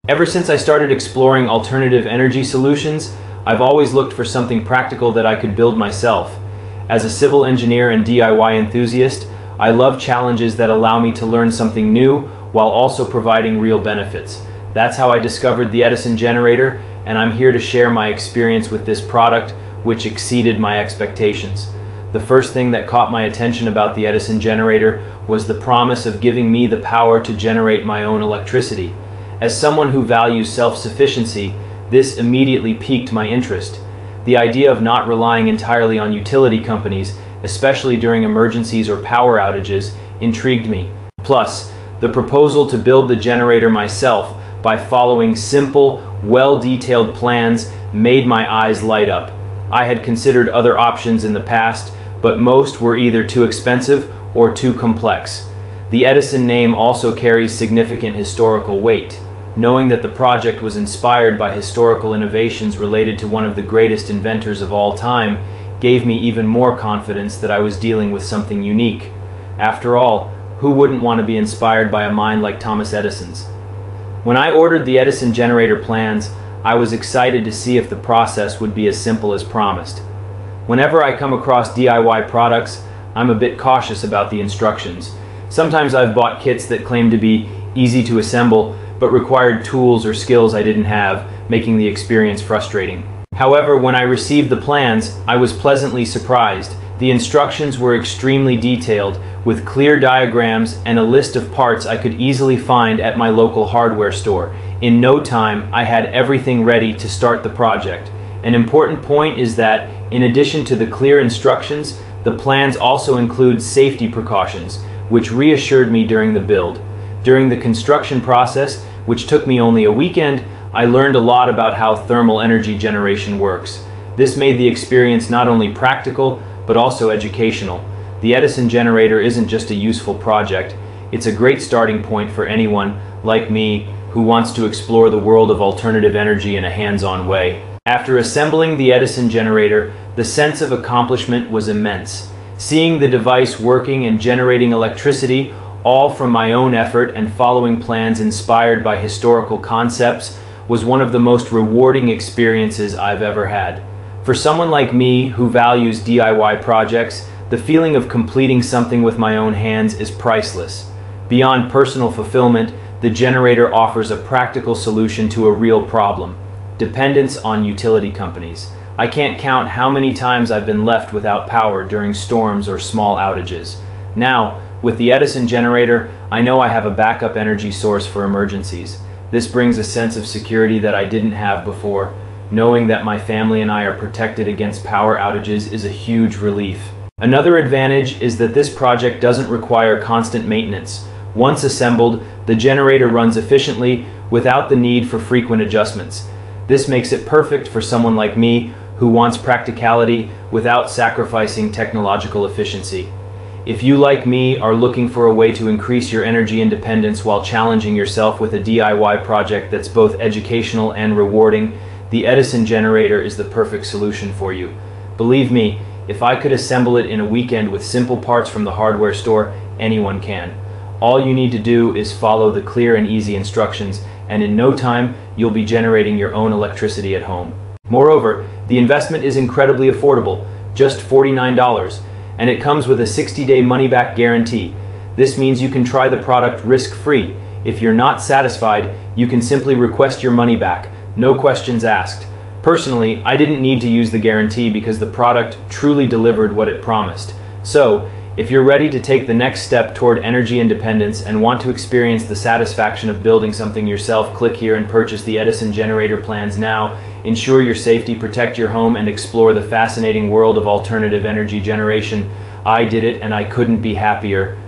Ever since I started exploring alternative energy solutions, I've always looked for something practical that I could build myself. As a civil engineer and DIY enthusiast, I love challenges that allow me to learn something new while also providing real benefits. That's how I discovered the Edison Generator, and I'm here to share my experience with this product, which exceeded my expectations. The first thing that caught my attention about the Edison Generator was the promise of giving me the power to generate my own electricity. As someone who values self-sufficiency, this immediately piqued my interest. The idea of not relying entirely on utility companies, especially during emergencies or power outages, intrigued me. Plus, the proposal to build the generator myself by following simple, well-detailed plans made my eyes light up. I had considered other options in the past, but most were either too expensive or too complex. The Edison name also carries significant historical weight. Knowing that the project was inspired by historical innovations related to one of the greatest inventors of all time gave me even more confidence that I was dealing with something unique. After all, who wouldn't want to be inspired by a mind like Thomas Edison's? When I ordered the Edison Generator plans, I was excited to see if the process would be as simple as promised. Whenever I come across DIY products, I'm a bit cautious about the instructions. Sometimes I've bought kits that claim to be easy to assemble, but required tools or skills I didn't have, making the experience frustrating. However, when I received the plans, I was pleasantly surprised. The instructions were extremely detailed, with clear diagrams and a list of parts I could easily find at my local hardware store. In no time, I had everything ready to start the project. An important point is that, in addition to the clear instructions, the plans also include safety precautions, which reassured me during the build. During the construction process, which took me only a weekend, I learned a lot about how thermal energy generation works. This made the experience not only practical, but also educational. The Edison Generator isn't just a useful project, it's a great starting point for anyone, like me, who wants to explore the world of alternative energy in a hands-on way. After assembling the Edison Generator, the sense of accomplishment was immense. Seeing the device working and generating electricity, all from my own effort and following plans inspired by historical concepts, was one of the most rewarding experiences I've ever had. For someone like me who values DIY projects, the feeling of completing something with my own hands is priceless. Beyond personal fulfillment, the generator offers a practical solution to a real problem: dependence on utility companies. I can't count how many times I've been left without power during storms or small outages. Now, with the Edison Generator, I know I have a backup energy source for emergencies. This brings a sense of security that I didn't have before. Knowing that my family and I are protected against power outages is a huge relief. Another advantage is that this project doesn't require constant maintenance. Once assembled, the generator runs efficiently without the need for frequent adjustments. This makes it perfect for someone like me who wants practicality without sacrificing technological efficiency. If you, like me, are looking for a way to increase your energy independence while challenging yourself with a DIY project that's both educational and rewarding, the Edison Generator is the perfect solution for you. Believe me, if I could assemble it in a weekend with simple parts from the hardware store, anyone can. All you need to do is follow the clear and easy instructions, and in no time, you'll be generating your own electricity at home. Moreover, the investment is incredibly affordable, just $49, and it comes with a 60-day money-back guarantee. This means you can try the product risk-free. If you're not satisfied, you can simply request your money back, no questions asked. Personally, I didn't need to use the guarantee because the product truly delivered what it promised. So, if you're ready to take the next step toward energy independence and want to experience the satisfaction of building something yourself, click here and purchase the Edison Generator plans now. Ensure your safety, protect your home, and explore the fascinating world of alternative energy generation. I did it, and I couldn't be happier.